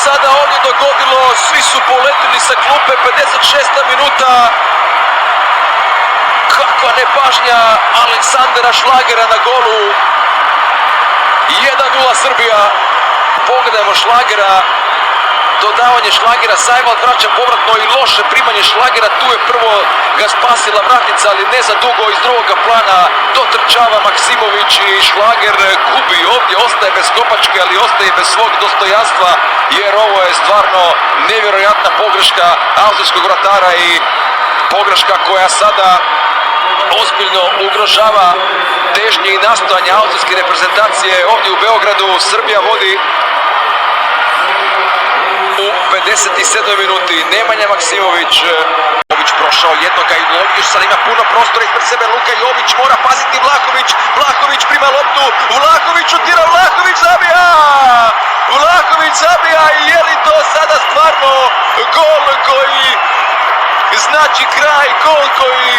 sada ovdje dogodilo, svi su poletili sa klupe, 56. minuta. Kakva nepažnja Aleksandra Šlagera na golu. 1:0 Srbija. Pogledajmo Šlagera. Dodavanje Šlagera, Sajval vraća povratno i loše primanje Šlagera, tu je prvo ga spasila vratnica, ali ne za dugo iz drugoga plana, dotrčava Maksimović i Šlager gubi ovdje, ostaje bez kopačke, ali ostaje bez svog dostojanstva, jer ovo je stvarno nevjerojatna pogreška austrijskog vratara i pogreška koja sada ozbiljno ugrožava težnje i nastojanje austrijske reprezentacije ovdje u Beogradu. Srbija vodi u 57. minuti. Nemanja Maksimović. Jović prošao jednoga i Lović sad ima puno prostora ispred sebe. Luka Jović mora paziti. Vlahović. Vlahović prima loptu. Vlahović šutira. Vlahović zabija! Vlahović zabija i je li to sada stvarno gol koji znači kraj, gol koji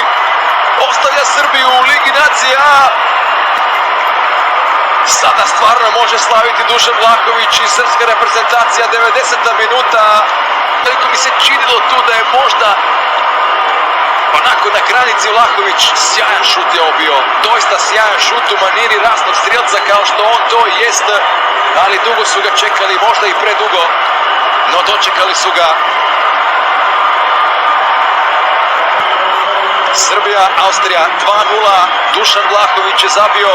ostavlja Srbiju u Ligi nacija? Sada stvarno može slaviti Dušan Vlahović i srpska reprezentacija, 90. minuta. Veliko mi se činilo tu da je možda onako na granici Vlahović. Sjajan šut je ovo bio, doista sjajan šut u maniri rasnog strijelca kao što on to jest, ali dugo su ga čekali, možda i predugo, no dočekali su ga. Srbija, Austrija 2:0, Dušan Vlahović je zabio